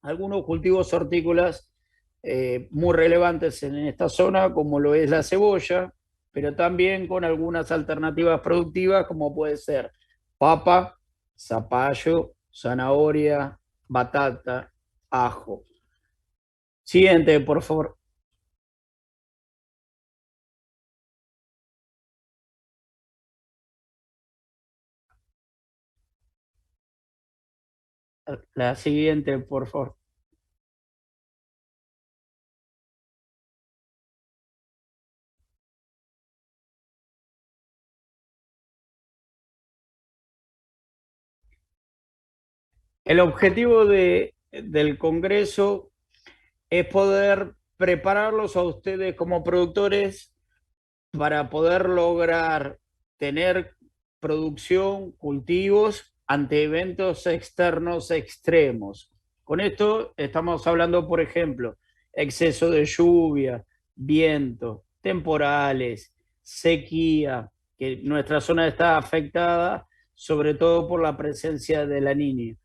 algunos cultivos hortícolas muy relevantes en esta zona, como lo es la cebolla, pero también con algunas alternativas productivas, como puede ser papa, zapallo, zanahoria, batata, ajo. Siguiente, por favor. La siguiente, por favor. El objetivo del Congreso es poder prepararlos a ustedes como productores para poder lograr tener producción, cultivos ante eventos externos extremos. Con esto estamos hablando, por ejemplo, exceso de lluvia, viento, temporales, sequía, que nuestra zona está afectada sobre todo por la presencia de la niña.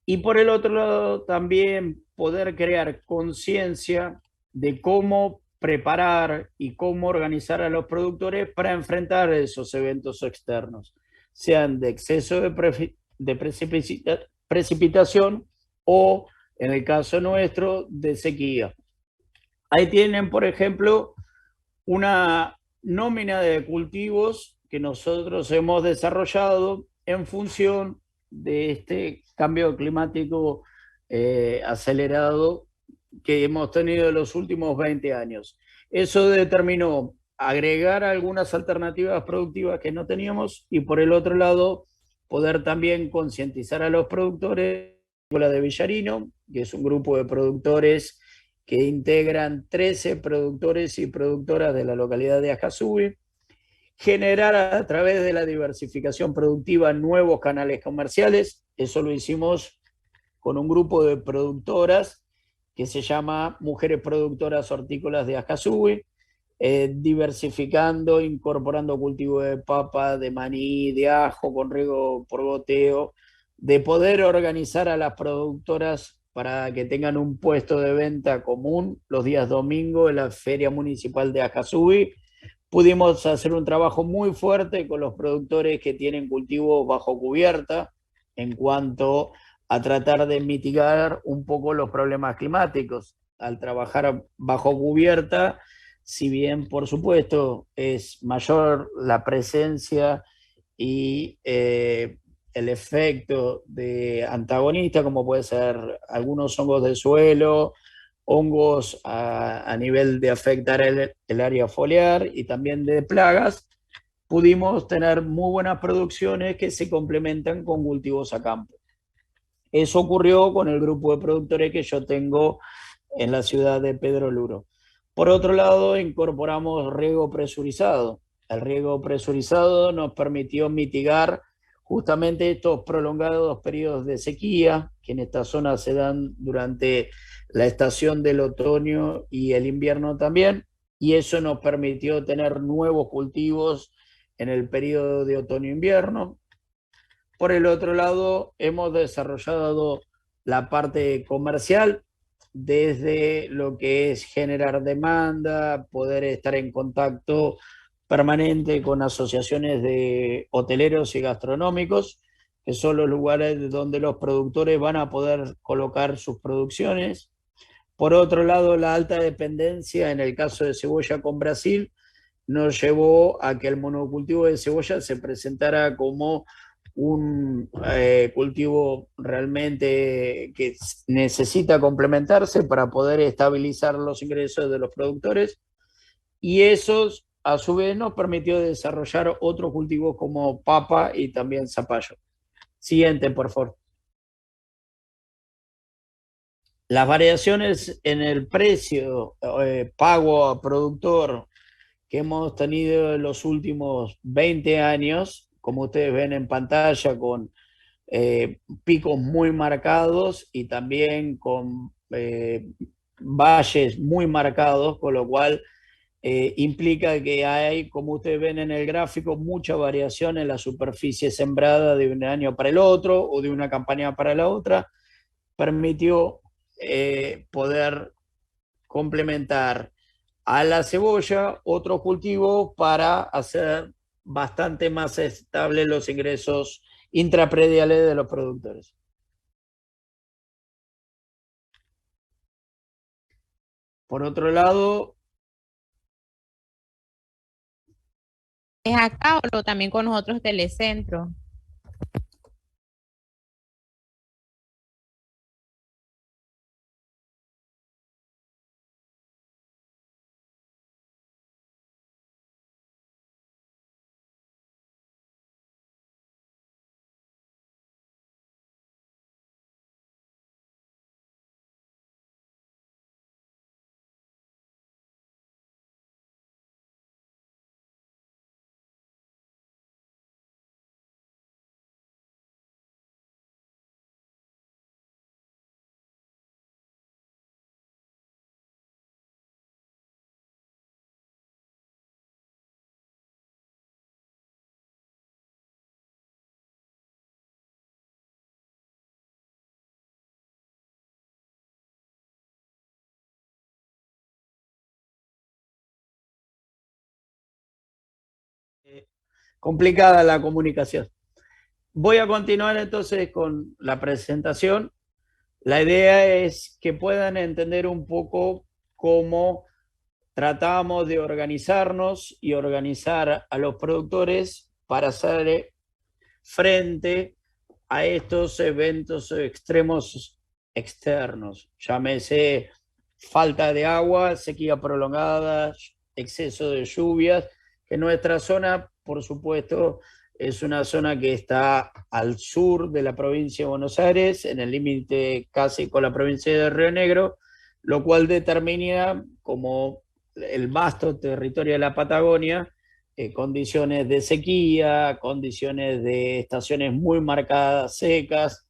Y por el otro lado, también poder crear conciencia de cómo preparar y cómo organizar a los productores para enfrentar esos eventos externos, sean de exceso de precipitación o, en el caso nuestro, de sequía. Ahí tienen, por ejemplo, una nómina de cultivos que nosotros hemos desarrollado en función de este cambio climático acelerado que hemos tenido en los últimos 20 años. Eso determinó agregar algunas alternativas productivas que no teníamos y por el otro lado poder también concientizar a los productores de Villarino, que es un grupo de productores que integran 13 productores y productoras de la localidad de Ajasui, generar a través de la diversificación productiva nuevos canales comerciales. Eso lo hicimos con un grupo de productoras que se llama Mujeres Productoras Hortícolas de Ajasui, diversificando, incorporando cultivo de papa, de maní, de ajo con riego por goteo, de poder organizar a las productoras para que tengan un puesto de venta común los días domingo en la Feria Municipal de Ajasui. Pudimos hacer un trabajo muy fuerte con los productores que tienen cultivos bajo cubierta en cuanto a tratar de mitigar un poco los problemas climáticos. Al trabajar bajo cubierta, si bien por supuesto es mayor la presencia y el efecto de antagonista, como puede ser algunos hongos del suelo, hongos a nivel de afectar el área foliar y también de plagas, pudimos tener muy buenas producciones que se complementan con cultivos a campo. Eso ocurrió con el grupo de productores que yo tengo en la ciudad de Pedro Luro. Por otro lado, incorporamos riego presurizado. El riego presurizado nos permitió mitigar justamente estos prolongados periodos de sequía que en esta zona se dan durante la estación del otoño y el invierno también, y eso nos permitió tener nuevos cultivos en el periodo de otoño-invierno. Por el otro lado, hemos desarrollado la parte comercial desde lo que es generar demanda, poder estar en contacto permanente con asociaciones de hoteleros y gastronómicos, que son los lugares donde los productores van a poder colocar sus producciones. Por otro lado, la alta dependencia en el caso de cebolla con Brasil nos llevó a que el monocultivo de cebolla se presentara como un cultivo realmente que necesita complementarse para poder estabilizar los ingresos de los productores y eso a su vez nos permitió desarrollar otros cultivos como papa y también zapallo. Siguiente, por favor. Las variaciones en el precio pago a productor que hemos tenido en los últimos 20 años, como ustedes ven en pantalla, con picos muy marcados y también con valles muy marcados, con lo cual implica que hay, como ustedes ven en el gráfico, mucha variación en la superficie sembrada de un año para el otro o de una campaña para la otra. Permitió poder complementar a la cebolla otros cultivos para hacer bastante más estables los ingresos intraprediales de los productores. Por otro lado, ¿Es acá o también con nosotros Telecentro? complicada la comunicación. Voy a continuar entonces con la presentación. La idea es que puedan entender un poco cómo tratamos de organizarnos y organizar a los productores para hacer frente a estos eventos extremos externos. Llámese falta de agua, sequía prolongada, exceso de lluvias, que nuestra zona, por supuesto, es una zona que está al sur de la provincia de Buenos Aires, en el límite casi con la provincia de Río Negro, lo cual determina como el vasto territorio de la Patagonia, condiciones de sequía, condiciones de estaciones muy marcadas, secas,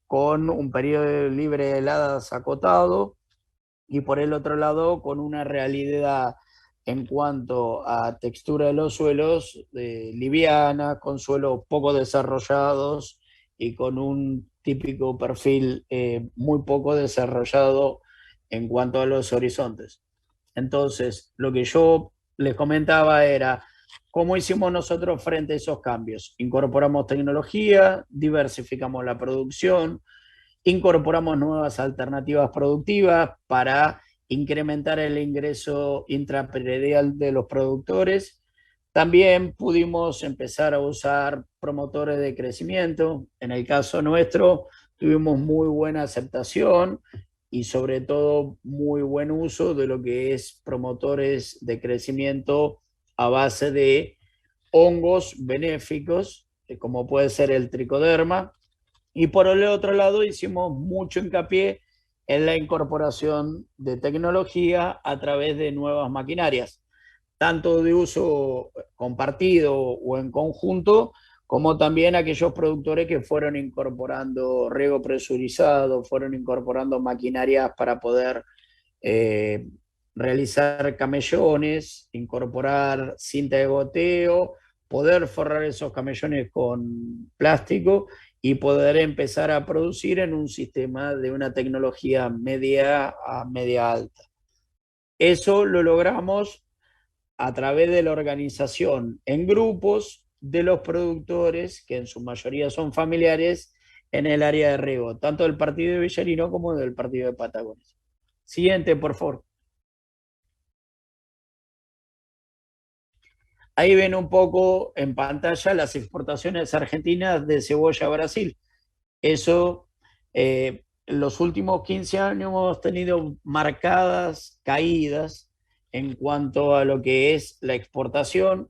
con un periodo libre de heladas acotado, y por el otro lado con una realidad en cuanto a textura de los suelos liviana, con suelos poco desarrollados y con un típico perfil muy poco desarrollado en cuanto a los horizontes. Entonces, lo que yo les comentaba era cómo hicimos nosotros frente a esos cambios. Incorporamos tecnología, diversificamos la producción, incorporamos nuevas alternativas productivas para incrementar el ingreso intrapredial de los productores. También pudimos empezar a usar promotores de crecimiento. En el caso nuestro, tuvimos muy buena aceptación y sobre todo muy buen uso de lo que es promotores de crecimiento a base de hongos benéficos, como puede ser el tricoderma, y por el otro lado hicimos mucho hincapié en la incorporación de tecnología a través de nuevas maquinarias, tanto de uso compartido o en conjunto, como también aquellos productores que fueron incorporando riego presurizado, fueron incorporando maquinarias para poder eh, realizar camellones, incorporar cinta de goteo, poder forrar esos camellones con plástico y poder empezar a producir en un sistema de una tecnología media a media alta. Eso lo logramos a través de la organización en grupos de los productores, que en su mayoría son familiares, en el área de riego, tanto del partido de Villarino como del partido de Patagonia. Siguiente, por favor. Ahí ven un poco en pantalla las exportaciones argentinas de cebolla a Brasil. Eso, en los últimos 15 años hemos tenido marcadas caídas en cuanto a lo que es la exportación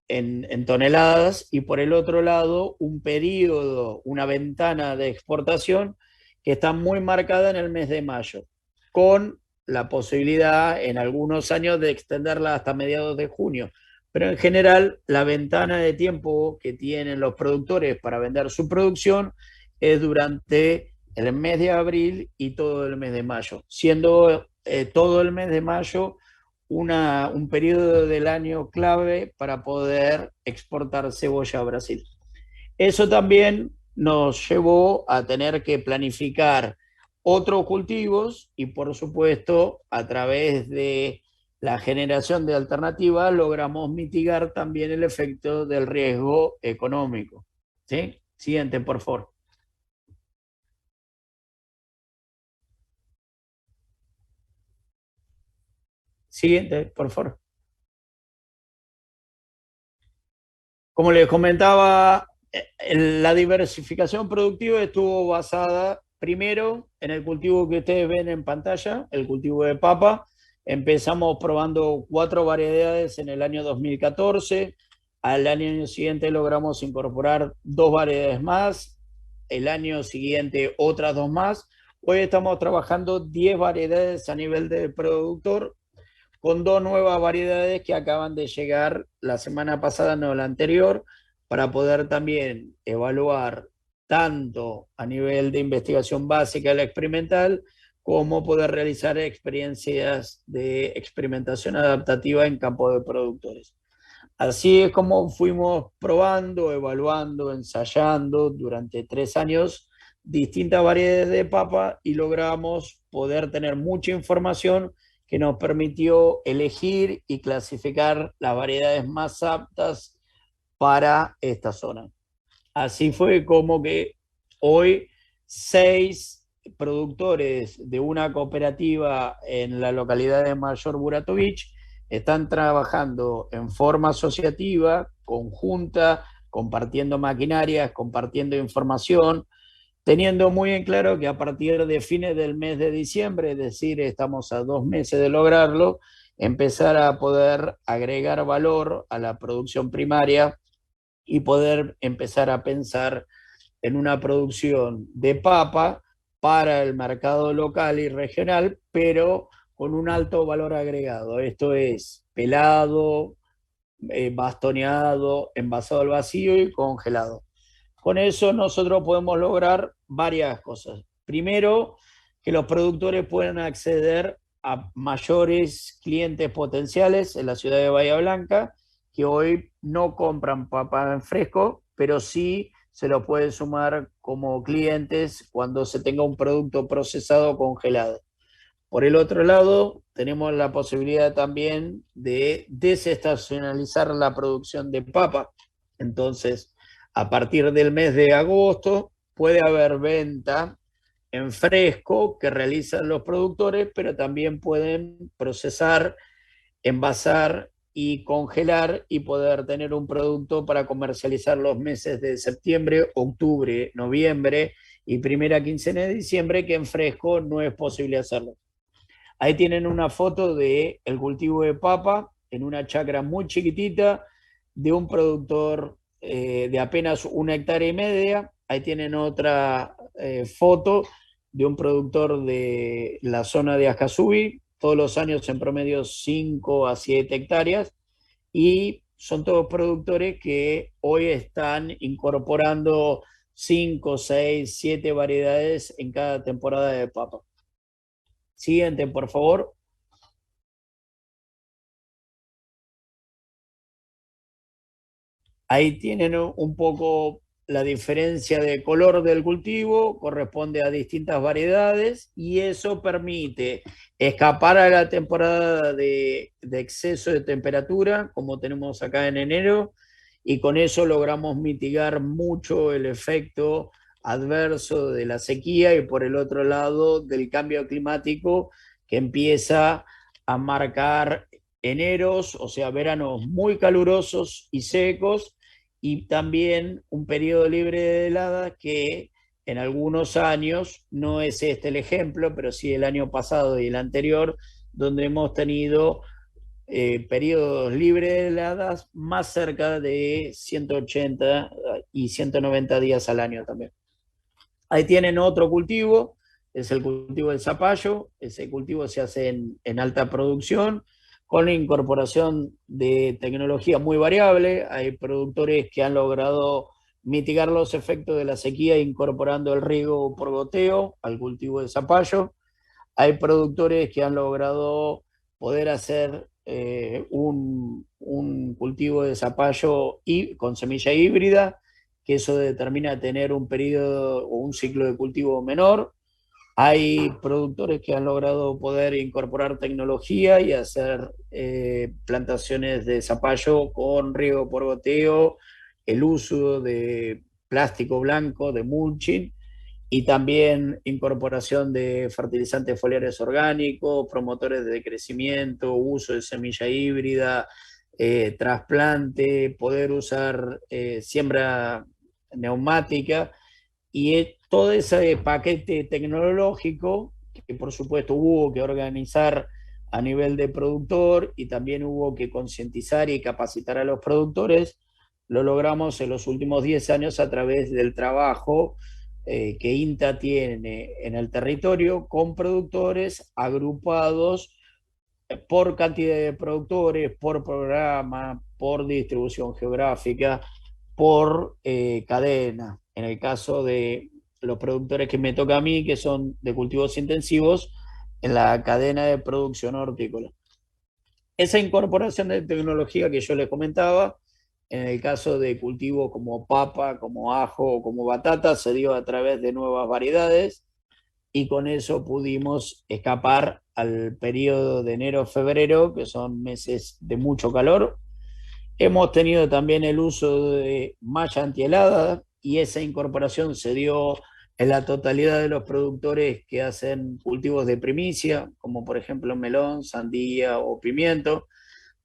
en toneladas, y por el otro lado un periodo, una ventana de exportación que está muy marcada en el mes de mayo, con la posibilidad en algunos años de extenderla hasta mediados de junio. Pero en general la ventana de tiempo que tienen los productores para vender su producción es durante el mes de abril y todo el mes de mayo, siendo todo el mes de mayo un periodo del año clave para poder exportar cebolla a Brasil. Eso también nos llevó a tener que planificar otros cultivos y por supuesto a través de la generación de alternativas logramos mitigar también el efecto del riesgo económico. ¿Sí? Siguiente, por favor. Siguiente, por favor. Como les comentaba, la diversificación productiva estuvo basada primero en el cultivo que ustedes ven en pantalla, el cultivo de papa. Empezamos probando 4 variedades en el año 2014. Al año siguiente logramos incorporar 2 variedades más. El año siguiente otras 2 más. Hoy estamos trabajando 10 variedades a nivel de productor con 2 nuevas variedades que acaban de llegar la semana pasada, no la anterior, para poder también evaluar tanto a nivel de investigación básica y la experimental, como poder realizar experiencias de experimentación adaptativa en campo de productores. Así es como fuimos probando, evaluando, ensayando durante 3 años distintas variedades de papa y logramos poder tener mucha información que nos permitió elegir y clasificar las variedades más aptas para esta zona. Así fue como que hoy 6 productores de una cooperativa en la localidad de Mayor Buratovich están trabajando en forma asociativa, conjunta, compartiendo maquinarias, compartiendo información, teniendo muy en claro que a partir de fines del mes de diciembre, es decir, estamos a 2 meses de lograrlo, empezar a poder agregar valor a la producción primaria y poder empezar a pensar en una producción de papa para el mercado local y regional, pero con un alto valor agregado. Esto es pelado, bastoneado, envasado al vacío y congelado. Con eso nosotros podemos lograr varias cosas. Primero, que los productores puedan acceder a mayores clientes potenciales en la ciudad de Bahía Blanca, que hoy no compran papa en fresco, pero sí se lo pueden sumar como clientes cuando se tenga un producto procesado congelado. Por el otro lado, tenemos la posibilidad también de desestacionalizar la producción de papa. Entonces, a partir del mes de agosto puede haber venta en fresco que realizan los productores, pero también pueden procesar, envasar y congelar y poder tener un producto para comercializar los meses de septiembre, octubre, noviembre y primera quincena de diciembre, que en fresco no es posible hacerlo. Ahí tienen una foto del cultivo de papa en una chacra muy chiquitita de un productor de apenas 1,5 hectáreas. Ahí tienen otra foto de un productor de la zona de Ascasubi, todos los años en promedio 5 a 7 hectáreas, y son todos productores que hoy están incorporando 5, 6, 7 variedades en cada temporada de papa. Siguiente, por favor. Ahí tienen un poco la diferencia de color del cultivo, corresponde a distintas variedades y eso permite escapar a la temporada de exceso de temperatura, como tenemos acá en enero, y con eso logramos mitigar mucho el efecto adverso de la sequía y por el otro lado del cambio climático que empieza a marcar eneros, o sea, veranos muy calurosos y secos, y también un periodo libre de heladas que en algunos años, no es este el ejemplo, pero sí el año pasado y el anterior, donde hemos tenido periodos libres de heladas más cerca de 180 y 190 días al año también. Ahí tienen otro cultivo, es el cultivo del zapallo. Ese cultivo se hace en alta producción con la incorporación de tecnología muy variable. Hay productores que han logrado mitigar los efectos de la sequía incorporando el riego por goteo al cultivo de zapallo. Hay productores que han logrado poder hacer un cultivo de zapallo y con semilla híbrida, que eso determina tener un periodo o un ciclo de cultivo menor. Hay productores que han logrado poder incorporar tecnología y hacer plantaciones de zapallo con riego por goteo, el uso de plástico blanco, de mulching, y también incorporación de fertilizantes foliares orgánicos, promotores de crecimiento, uso de semilla híbrida, trasplante, poder usar siembra neumática y todo ese paquete tecnológico que por supuesto hubo que organizar a nivel de productor y también hubo que concientizar y capacitar a los productores, lo logramos en los últimos 10 años a través del trabajo que INTA tiene en el territorio con productores agrupados por cantidad de productores, por programa, por distribución geográfica, por cadena. En el caso de los productores que me toca a mí, que son de cultivos intensivos, en la cadena de producción hortícola. Esa incorporación de tecnología que yo les comentaba, en el caso de cultivos como papa, como ajo o como batata, se dio a través de nuevas variedades y con eso pudimos escapar al periodo de enero-febrero, que son meses de mucho calor. Hemos tenido también el uso de malla antihelada y esa incorporación se dio en la totalidad de los productores que hacen cultivos de primicia, como por ejemplo melón, sandía o pimiento.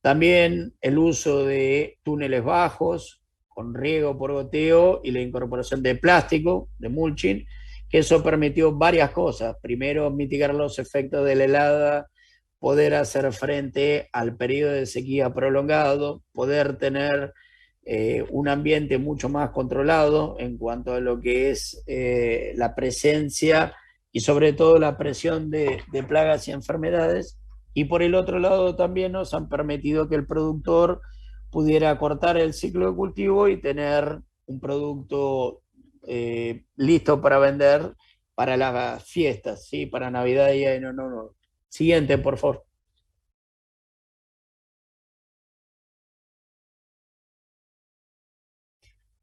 También el uso de túneles bajos con riego por goteo y la incorporación de plástico, de mulching, que eso permitió varias cosas. Primero, mitigar los efectos de la helada, poder hacer frente al periodo de sequía prolongado, poder tener un ambiente mucho más controlado en cuanto a lo que es la presencia y sobre todo la presión de plagas y enfermedades. Y por el otro lado también nos han permitido que el productor pudiera cortar el ciclo de cultivo y tener un producto listo para vender para las fiestas, ¿sí? Para Navidad y Año Nuevo. Siguiente, por favor.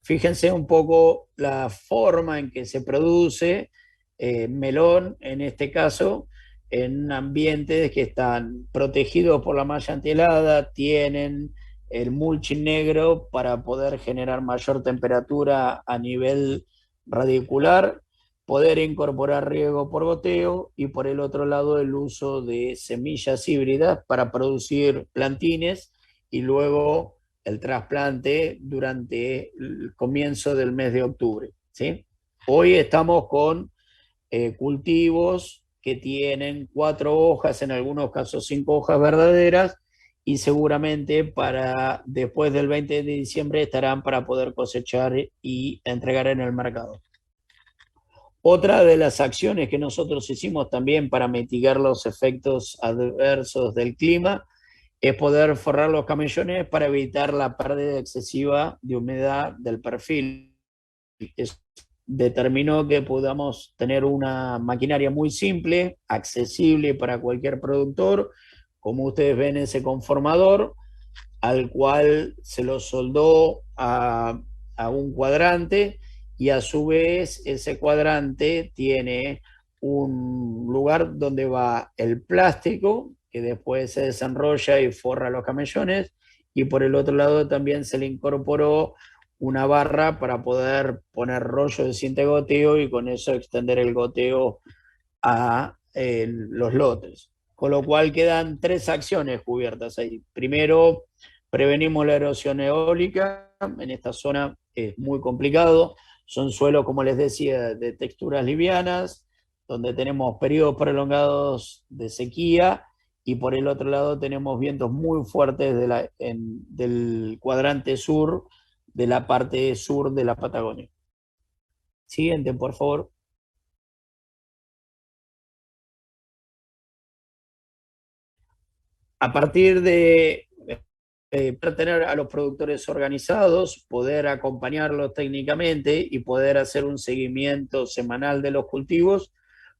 Fíjense un poco la forma en que se produce melón, en este caso, en ambientes que están protegidos por la malla antihelada, tienen el mulching negro para poder generar mayor temperatura a nivel radicular, poder incorporar riego por goteo y por el otro lado el uso de semillas híbridas para producir plantines y luego el trasplante durante el comienzo del mes de octubre, ¿sí? Hoy estamos con cultivos que tienen 4 hojas, en algunos casos 5 hojas verdaderas, y seguramente para después del 20 de diciembre estarán para poder cosechar y entregar en el mercado. Otra de las acciones que nosotros hicimos también para mitigar los efectos adversos del clima es poder forrar los camellones para evitar la pérdida excesiva de humedad del perfil. Eso determinó que podamos tener una maquinaria muy simple, accesible para cualquier productor, como ustedes ven ese conformador, al cual se lo soldó a un cuadrante y a su vez ese cuadrante tiene un lugar donde va el plástico que después se desenrolla y forra los camellones y por el otro lado también se le incorporó una barra para poder poner rollo de cinta de goteo y con eso extender el goteo a los lotes. Con lo cual quedan 3 acciones cubiertas ahí. Primero, prevenimos la erosión eólica. En esta zona es muy complicado. Son suelos, como les decía, de texturas livianas, donde tenemos periodos prolongados de sequía y por el otro lado tenemos vientos muy fuertes del cuadrante sur, de la parte sur de la Patagonia. Siguiente, por favor. A partir de tener a los productores organizados, poder acompañarlos técnicamente y poder hacer un seguimiento semanal de los cultivos,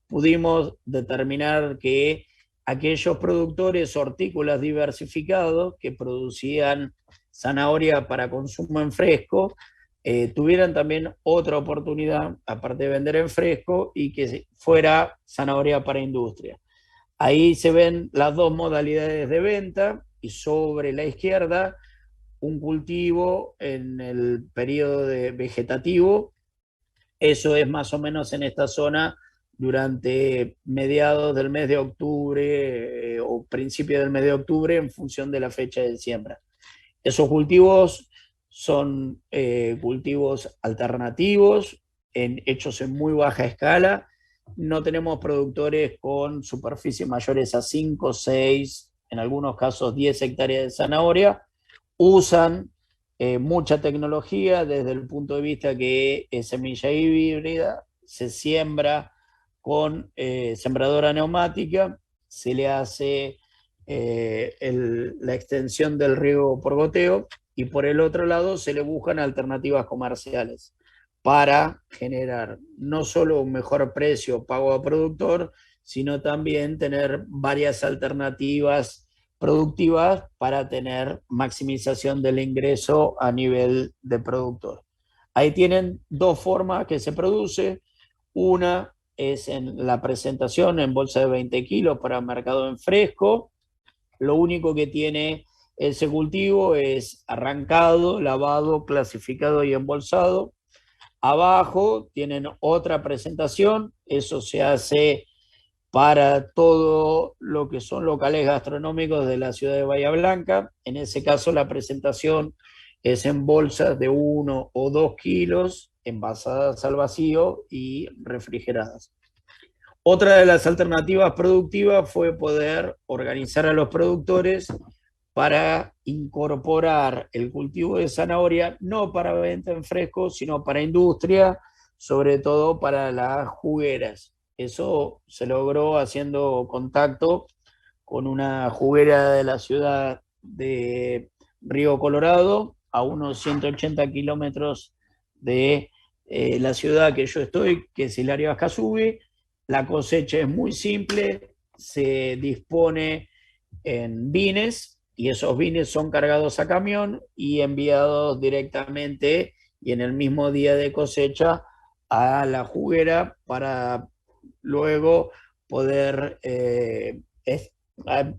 pudimos determinar que aquellos productores hortícolas diversificados que producían zanahoria para consumo en fresco, tuvieran también otra oportunidad, aparte de vender en fresco, y que fuera zanahoria para industria. Ahí se ven las dos modalidades de venta y sobre la izquierda un cultivo en el periodo de vegetativo. Eso es más o menos en esta zona durante mediados del mes de octubre o principio del mes de octubre en función de la fecha de siembra. Esos cultivos son cultivos alternativos, hechos en muy baja escala. No tenemos productores con superficies mayores a 5, 6, en algunos casos 10 hectáreas de zanahoria. Usan mucha tecnología desde el punto de vista que es semilla híbrida, se siembra con sembradora neumática, se le hace la extensión del riego por goteo, y por el otro lado se le buscan alternativas comerciales para generar no solo un mejor precio pago a productor, sino también tener varias alternativas productivas para tener maximización del ingreso a nivel de productor. Ahí tienen dos formas que se produce. Una es en la presentación en bolsa de 20 kilos para mercado en fresco. Lo único que tiene ese cultivo es arrancado, lavado, clasificado y embolsado. Abajo tienen otra presentación, eso se hace para todo lo que son locales gastronómicos de la ciudad de Bahía Blanca. En ese caso la presentación es en bolsas de 1 o 2 kilos, envasadas al vacío y refrigeradas. Otra de las alternativas productivas fue poder organizar a los productores para incorporar el cultivo de zanahoria, no para venta en fresco, sino para industria, sobre todo para las jugueras. Eso se logró haciendo contacto con una juguera de la ciudad de Río Colorado, a unos 180 kilómetros de la ciudad que yo estoy, que es Hilario Ascasubi. La cosecha es muy simple, se dispone en bines y esos bines son cargados a camión y enviados directamente y en el mismo día de cosecha a la juguera para luego poder,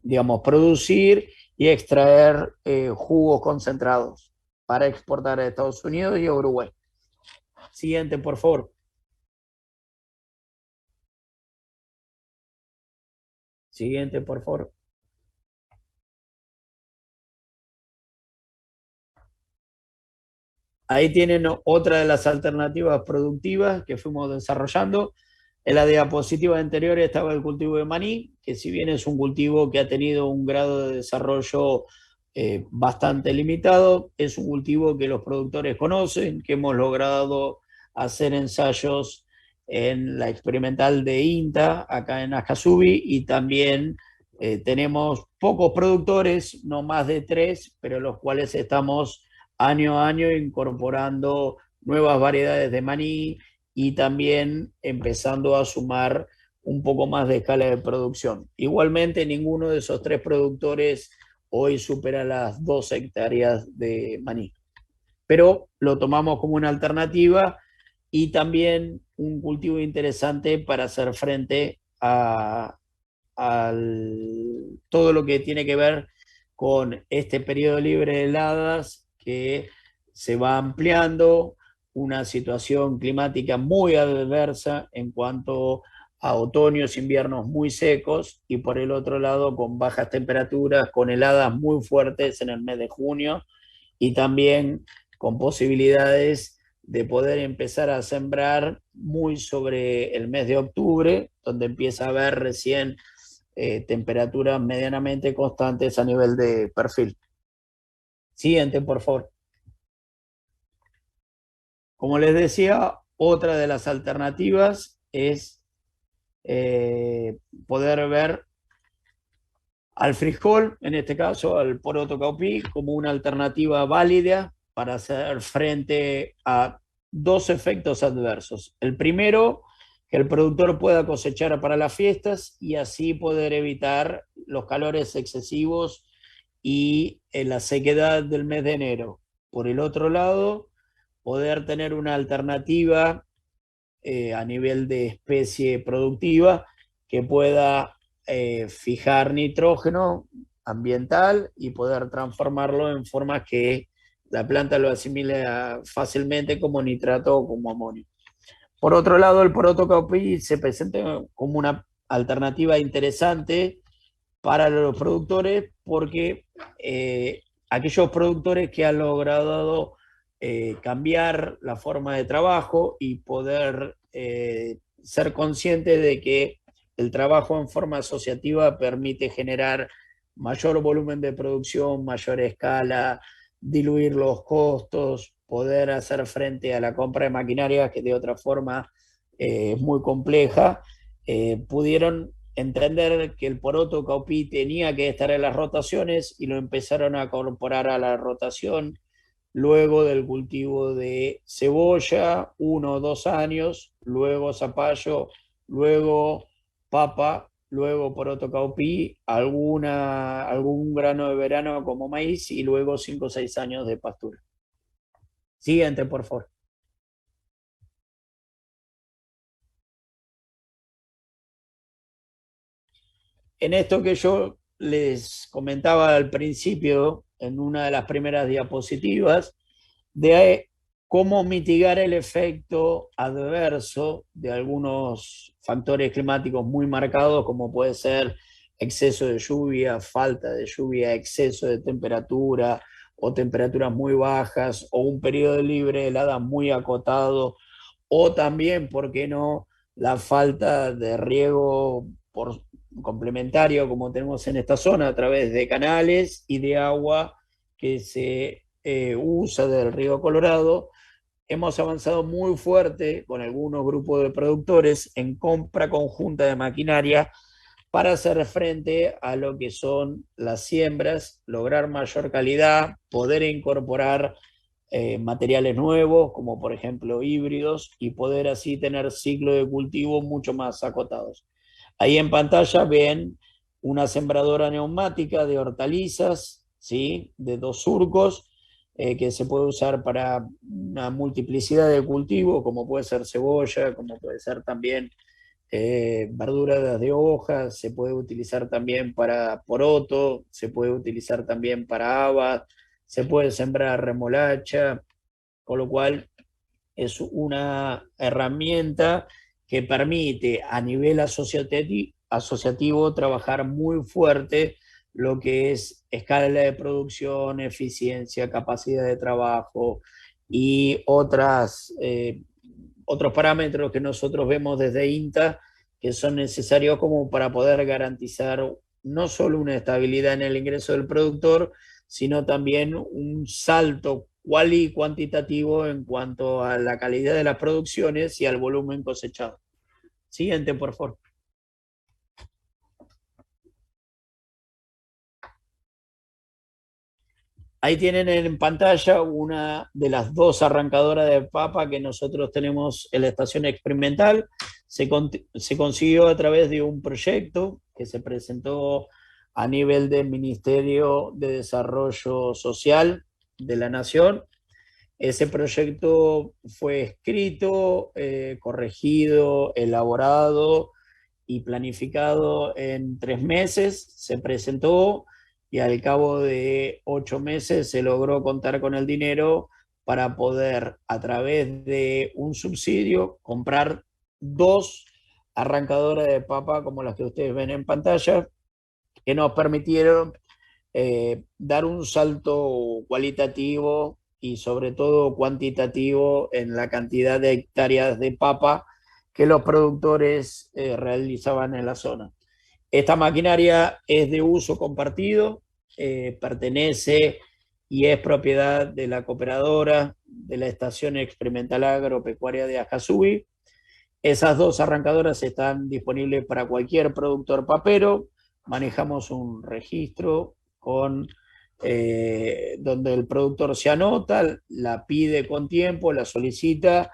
digamos, producir y extraer jugos concentrados para exportar a Estados Unidos y a Uruguay. Siguiente, por favor. Siguiente, por favor. Ahí tienen otra de las alternativas productivas que fuimos desarrollando. En la diapositiva anterior estaba el cultivo de maní, que si bien es un cultivo que ha tenido un grado de desarrollo bastante limitado, es un cultivo que los productores conocen, que hemos logrado hacer ensayos en la experimental de INTA, acá en Ascasubi, y también tenemos pocos productores, no más de 3, pero los cuales estamos año a año incorporando nuevas variedades de maní y también empezando a sumar un poco más de escala de producción. Igualmente, ninguno de esos 3 productores hoy supera las 2 hectáreas de maní, pero lo tomamos como una alternativa y también un cultivo interesante para hacer frente a todo lo que tiene que ver con este periodo libre de heladas que se va ampliando, una situación climática muy adversa en cuanto a otoños, inviernos muy secos, y por el otro lado con bajas temperaturas, con heladas muy fuertes en el mes de junio, y también con posibilidades de poder empezar a sembrar muy sobre el mes de octubre, donde empieza a haber recién temperaturas medianamente constantes a nivel de perfil. Siguiente, por favor. Como les decía, otra de las alternativas es poder ver al frijol, en este caso al poroto caupí, como una alternativa válida para hacer frente a 2 efectos adversos. El primero, que el productor pueda cosechar para las fiestas y así poder evitar los calores excesivos y la sequedad del mes de enero. Por el otro lado, poder tener una alternativa a nivel de especie productiva que pueda fijar nitrógeno ambiental y poder transformarlo en formas que la planta lo asimile fácilmente como nitrato o como amonio. Por otro lado, el poroto caupi se presenta como una alternativa interesante para los productores porque aquellos productores que han logrado cambiar la forma de trabajo y poder ser conscientes de que el trabajo en forma asociativa permite generar mayor volumen de producción, mayor escala, diluir los costos, poder hacer frente a la compra de maquinaria que de otra forma es muy compleja, pudieron entender que el poroto caupi tenía que estar en las rotaciones y lo empezaron a incorporar a la rotación luego del cultivo de cebolla, 1 o 2 años, luego zapallo, luego papa, luego poroto caupi, algún grano de verano como maíz y luego 5 o 6 años de pastura. Siguiente, por favor. En esto que yo les comentaba al principio, en una de las primeras diapositivas, de cómo mitigar el efecto adverso de algunos factores climáticos muy marcados, como puede ser exceso de lluvia, falta de lluvia, exceso de temperatura o temperaturas muy bajas o un periodo libre de heladas muy acotado o también, ¿por qué no?, la falta de riego por complementario como tenemos en esta zona a través de canales y de agua que se usa del río Colorado. Hemos avanzado muy fuerte con algunos grupos de productores en compra conjunta de maquinaria para hacer frente a lo que son las siembras, lograr mayor calidad, poder incorporar materiales nuevos, como por ejemplo híbridos, y poder así tener ciclos de cultivo mucho más acotados. Ahí en pantalla ven una sembradora neumática de hortalizas, ¿sí?, de 2 surcos, que se puede usar para una multiplicidad de cultivos, como puede ser cebolla, como puede ser también verduras de hojas, se puede utilizar también para poroto, se puede utilizar también para habas, se puede sembrar remolacha, con lo cual es una herramienta que permite a nivel asociativo trabajar muy fuerte lo que es escala de producción, eficiencia, capacidad de trabajo y otros parámetros que nosotros vemos desde INTA que son necesarios como para poder garantizar no solo una estabilidad en el ingreso del productor, sino también un salto y cuantitativo en cuanto a la calidad de las producciones y al volumen cosechado. Siguiente, por favor. Ahí tienen en pantalla una de las 2 arrancadoras de papa que nosotros tenemos en la estación experimental. Se consiguió a través de un proyecto que se presentó a nivel del Ministerio de Desarrollo Social de la Nación. Ese proyecto fue escrito, corregido, elaborado y planificado en 3 meses. Se presentó y al cabo de 8 meses se logró contar con el dinero para poder, a través de un subsidio, comprar 2 arrancadoras de papa como las que ustedes ven en pantalla, que nos permitieron dar un salto cualitativo y sobre todo cuantitativo en la cantidad de hectáreas de papa que los productores realizaban en la zona. Esta maquinaria es de uso compartido, pertenece y es propiedad de la cooperadora de la Estación Experimental Agropecuaria de Ajasui. Esas 2 arrancadoras están disponibles para cualquier productor papero. Manejamos un registro con donde el productor se anota, la pide con tiempo, la solicita,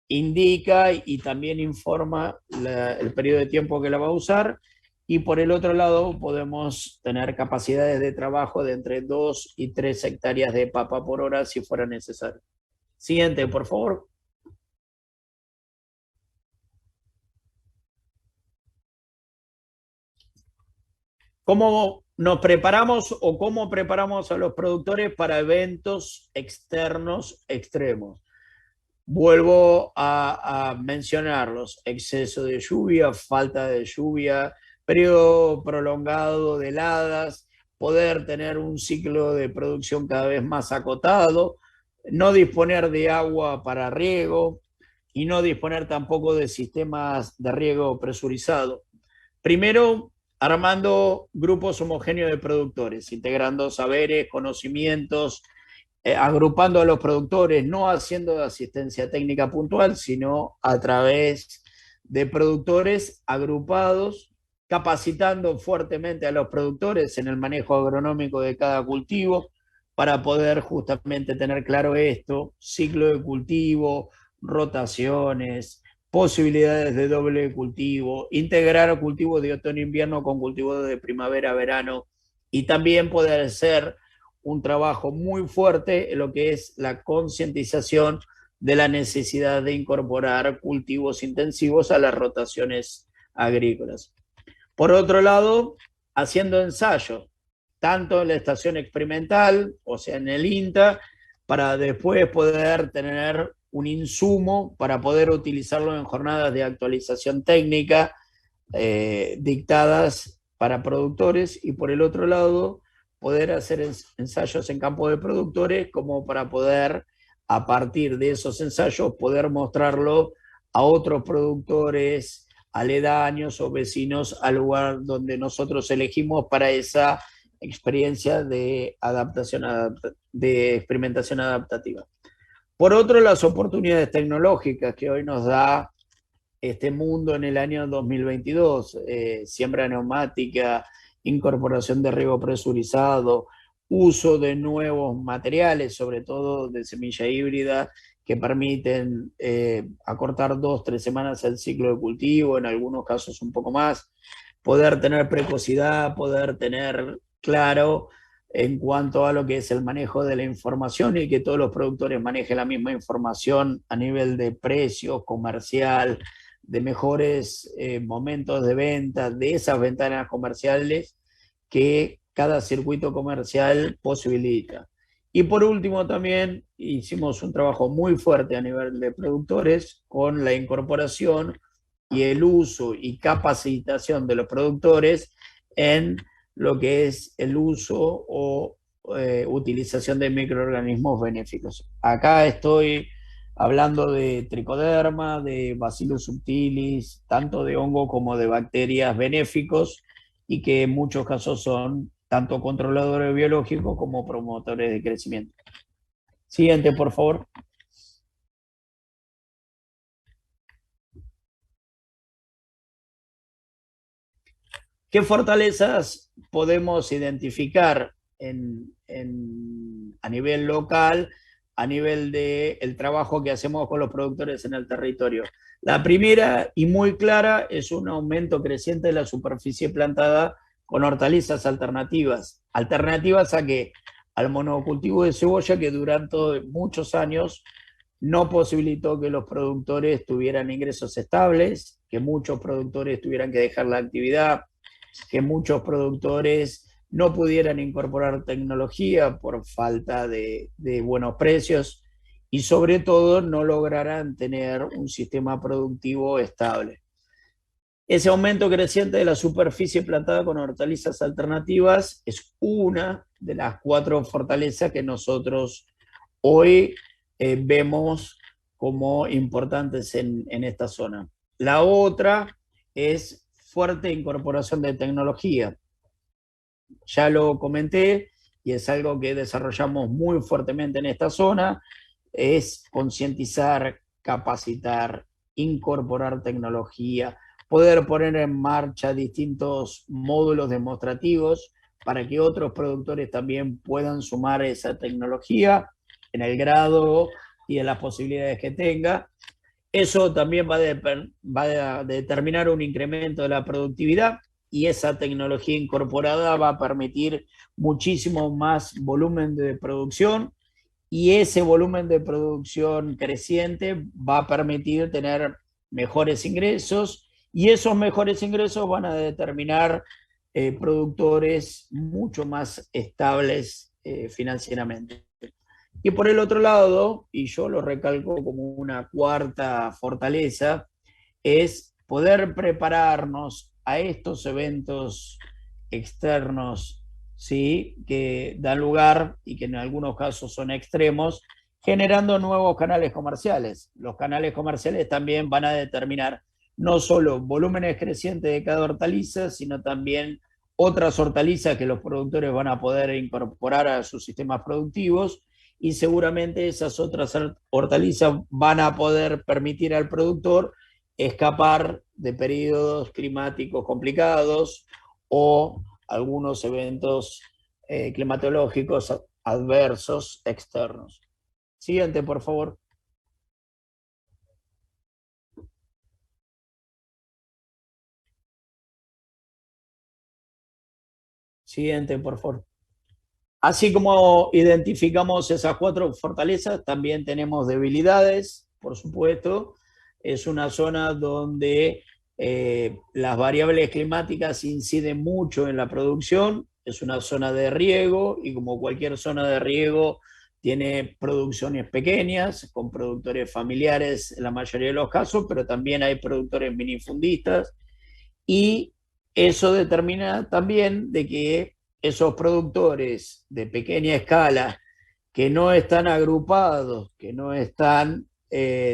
indica y también informa el periodo de tiempo que la va a usar. Y por el otro lado podemos tener capacidades de trabajo de entre 2 y 3 hectáreas de papa por hora si fuera necesario. Siguiente, por favor. ¿Cómo nos preparamos o cómo preparamos a los productores para eventos externos extremos? Vuelvo a mencionarlos: exceso de lluvia, falta de lluvia, periodo prolongado de heladas, poder tener un ciclo de producción cada vez más acotado, no disponer de agua para riego y no disponer tampoco de sistemas de riego presurizado. Primero, armando grupos homogéneos de productores, integrando saberes, conocimientos, agrupando a los productores, no haciendo asistencia técnica puntual, sino a través de productores agrupados, capacitando fuertemente a los productores en el manejo agronómico de cada cultivo para poder justamente tener claro esto: ciclo de cultivo, rotaciones, posibilidades de doble cultivo, integrar cultivos de otoño-invierno con cultivos de primavera-verano, y también poder hacer un trabajo muy fuerte en lo que es la concientización de la necesidad de incorporar cultivos intensivos a las rotaciones agrícolas. Por otro lado, haciendo ensayos, tanto en la estación experimental, o sea, en el INTA, para después poder tener un insumo para poder utilizarlo en jornadas de actualización técnica dictadas para productores, y por el otro lado, poder hacer ensayos en campo de productores como para poder, a partir de esos ensayos, poder mostrarlo a otros productores aledaños o vecinos al lugar donde nosotros elegimos para esa experiencia de adaptación, de experimentación adaptativa. Por otro, las oportunidades tecnológicas que hoy nos da este mundo en el año 2022, siembra neumática, incorporación de riego presurizado, uso de nuevos materiales, sobre todo de semilla híbrida, que permiten acortar 2-3 semanas el ciclo de cultivo, en algunos casos un poco más, poder tener precocidad, poder tener claro en cuanto a lo que es el manejo de la información y que todos los productores manejen la misma información a nivel de precio comercial, de mejores momentos de venta, de esas ventanas comerciales que cada circuito comercial posibilita. Y por último, también hicimos un trabajo muy fuerte a nivel de productores con la incorporación y el uso y capacitación de los productores en lo que es el uso o utilización de microorganismos benéficos. Acá estoy hablando de tricoderma, de Bacillus subtilis, tanto de hongo como de bacterias benéficos, y que en muchos casos son tanto controladores biológicos como promotores de crecimiento. Siguiente, por favor. ¿Qué fortalezas podemos identificar a nivel local, a nivel del trabajo que hacemos con los productores en el territorio? La primera y muy clara es un aumento creciente de la superficie plantada con hortalizas alternativas. ¿Alternativas a qué? Al monocultivo de cebolla, que durante muchos años no posibilitó que los productores tuvieran ingresos estables, que muchos productores tuvieran que dejar la actividad, que muchos productores no pudieran incorporar tecnología por falta de buenos precios, y sobre todo no lograran tener un sistema productivo estable. Ese aumento creciente de la superficie plantada con hortalizas alternativas es una de las 4 fortalezas que nosotros hoy vemos como importantes en esta zona. La otra es fuerte incorporación de tecnología. Ya lo comenté y es algo que desarrollamos muy fuertemente en esta zona: es concientizar, capacitar, incorporar tecnología, poder poner en marcha distintos módulos demostrativos para que otros productores también puedan sumar esa tecnología en el grado y en las posibilidades que tenga. Eso también va a determinar un incremento de la productividad, y esa tecnología incorporada va a permitir muchísimo más volumen de producción y ese volumen de producción creciente va a permitir tener mejores ingresos y esos mejores ingresos van a determinar productores mucho más estables financieramente. Y por el otro lado, y yo lo recalco como una cuarta fortaleza, es poder prepararnos a estos eventos externos, ¿sí? Que dan lugar y que en algunos casos son extremos, generando nuevos canales comerciales. Los canales comerciales también van a determinar no solo volúmenes crecientes de cada hortaliza, sino también otras hortalizas que los productores van a poder incorporar a sus sistemas productivos y seguramente esas otras hortalizas van a poder permitir al productor escapar de periodos climáticos complicados o algunos eventos climatológicos adversos externos. Siguiente, por favor. Siguiente, por favor. Así como identificamos esas cuatro fortalezas, también tenemos debilidades, por supuesto. Es una zona donde las variables climáticas inciden mucho en la producción. Es una zona de riego y como cualquier zona de riego tiene producciones pequeñas, con productores familiares en la mayoría de los casos, pero también hay productores minifundistas y eso determina también de que esos productores de pequeña escala que no están agrupados, que no están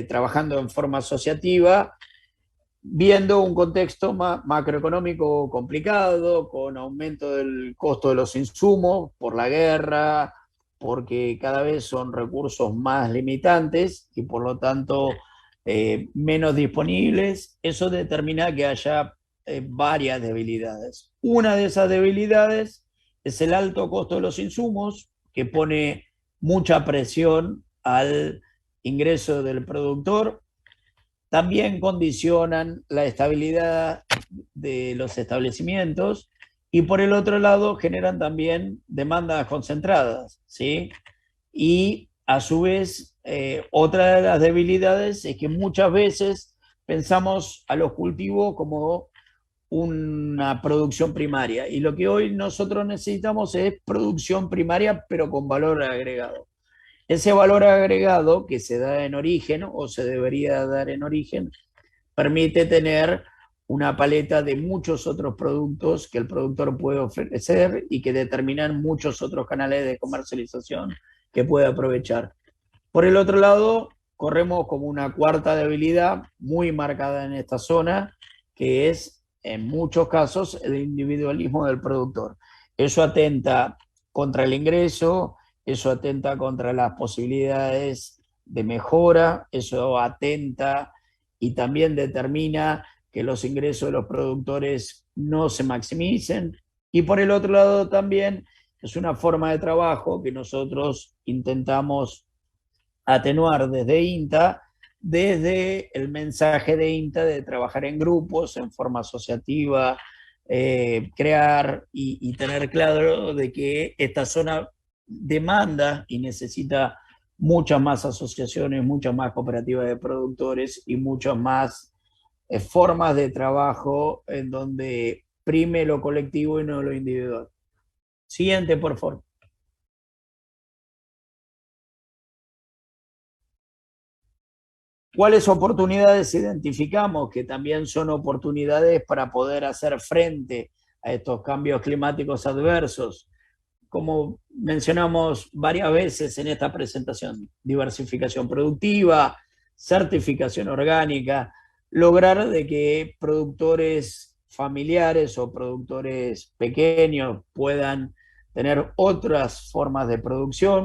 trabajando en forma asociativa, viendo un contexto macroeconómico complicado, con aumento del costo de los insumos por la guerra, porque cada vez son recursos más limitantes y por lo tanto menos disponibles, eso determina que haya varias debilidades. Una de esas debilidades es el alto costo de los insumos, que pone mucha presión al ingreso del productor, también condicionan la estabilidad de los establecimientos y por el otro lado generan también demandas concentradas, ¿sí? Y a su vez, otra de las debilidades es que muchas veces pensamos a los cultivos como una producción primaria y lo que hoy nosotros necesitamos es producción primaria pero con valor agregado. Ese valor agregado que se da en origen o se debería dar en origen permite tener una paleta de muchos otros productos que el productor puede ofrecer y que determinan muchos otros canales de comercialización que puede aprovechar. Por el otro lado, corremos como una cuarta debilidad muy marcada en esta zona, que es en muchos casos el individualismo del productor. Eso atenta contra el ingreso, eso atenta contra las posibilidades de mejora, eso atenta y también determina que los ingresos de los productores no se maximicen. Y por el otro lado también es una forma de trabajo que nosotros intentamos atenuar desde INTA, desde el mensaje de INTA de trabajar en grupos, en forma asociativa, crear y tener claro de que esta zona demanda y necesita muchas más asociaciones, muchas más cooperativas de productores y muchas más formas de trabajo en donde prime lo colectivo y no lo individual. Siguiente, por favor. ¿Cuáles oportunidades identificamos que también son oportunidades para poder hacer frente a estos cambios climáticos adversos? Como mencionamos varias veces en esta presentación, diversificación productiva, certificación orgánica, lograr de que productores familiares o productores pequeños puedan tener otras formas de producción,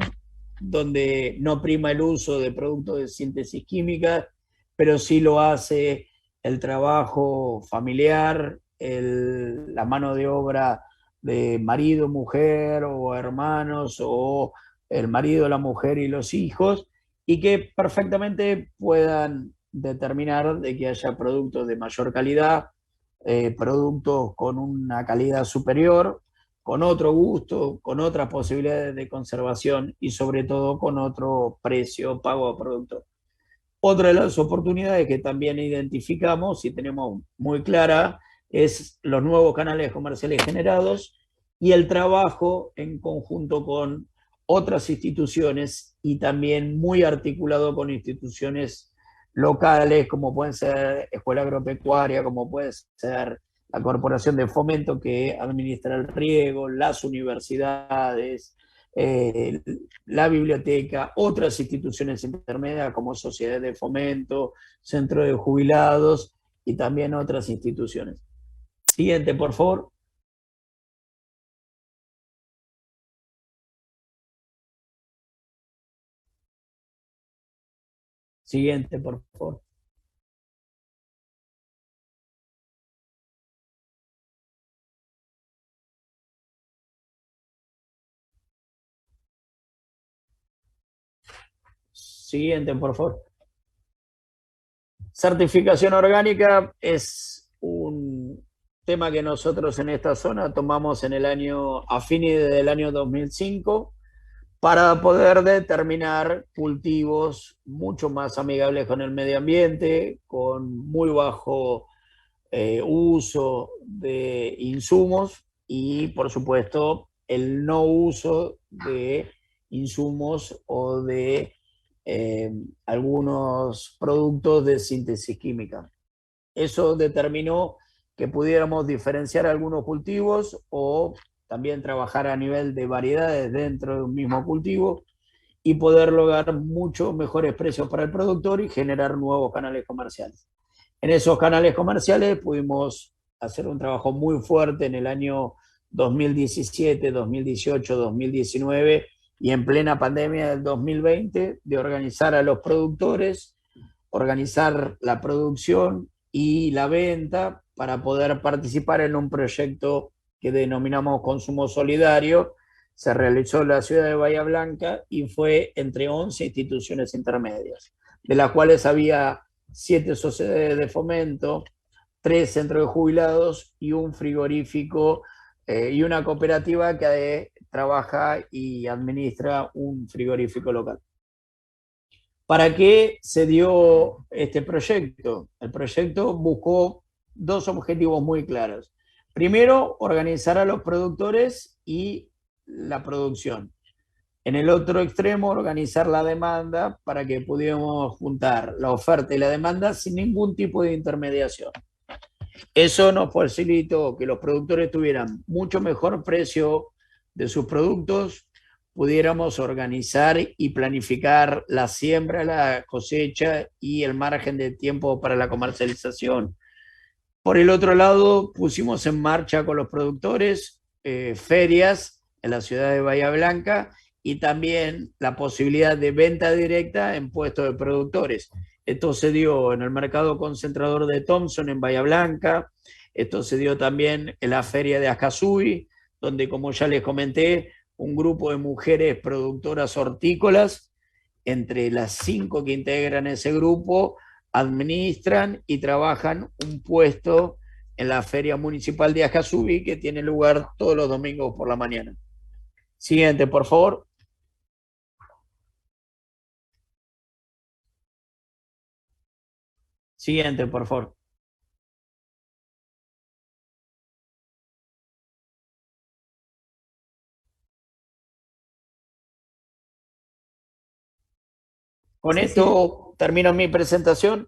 donde no prima el uso de productos de síntesis química, pero sí lo hace el trabajo familiar, la mano de obra de marido, mujer o hermanos o el marido, la mujer y los hijos, y que perfectamente puedan determinar de que haya productos de mayor calidad, productos con una calidad superior con otro gusto, con otras posibilidades de conservación y sobre todo con otro precio pago a productor. Otra de las oportunidades que también identificamos y tenemos muy clara es los nuevos canales comerciales generados y el trabajo en conjunto con otras instituciones y también muy articulado con instituciones locales, como pueden ser Escuela Agropecuaria, como puede ser la Corporación de Fomento que administra el riego, las universidades, eh, la biblioteca, otras instituciones intermedias como sociedades de fomento, centro de jubilados y también otras instituciones. Siguiente, por favor. Siguiente, por favor. Siguiente, por favor. Certificación orgánica es un tema que nosotros en esta zona tomamos en el año, a fines del año 2005, para poder determinar cultivos mucho más amigables con el medio ambiente, con muy bajo uso de insumos y, por supuesto, el no uso de insumos o de eh, algunos productos de síntesis química. Eso determinó que pudiéramos diferenciar algunos cultivos o también trabajar a nivel de variedades dentro de un mismo cultivo y poder lograr muchos mejores precios para el productor y generar nuevos canales comerciales. En esos canales comerciales pudimos hacer un trabajo muy fuerte en el año 2017, 2018, 2019 y en plena pandemia del 2020 de organizar a los productores, organizar la producción y la venta para poder participar en un proyecto que denominamos consumo solidario. Se realizó en la ciudad de Bahía Blanca y fue entre 11 instituciones intermedias, de las cuales había 7 sociedades de fomento, 3 centros de jubilados y un frigorífico y una cooperativa que trabaja y administra un frigorífico local. ¿Para qué se dio este proyecto? El proyecto buscó dos objetivos muy claros. Primero, organizar a los productores y la producción. En el otro extremo, organizar la demanda para que pudiéramos juntar la oferta y la demanda sin ningún tipo de intermediación. Eso nos facilitó que los productores tuvieran mucho mejor precio de sus productos, pudiéramos organizar y planificar la siembra, la cosecha y el margen de tiempo para la comercialización. Por el otro lado, pusimos en marcha con los productores ferias en la ciudad de Bahía Blanca y también la posibilidad de venta directa en puestos de productores. Esto se dio en el mercado concentrador de Thompson en Bahía Blanca, esto se dio también en la feria de Acazui, donde, como ya les comenté, un grupo de mujeres productoras hortícolas, entre las 5 que integran ese grupo, administran y trabajan un puesto en la Feria Municipal de Acazubí que tiene lugar todos los domingos por la mañana. Siguiente, por favor. Siguiente, por favor. Con Sí, sí. esto termino mi presentación.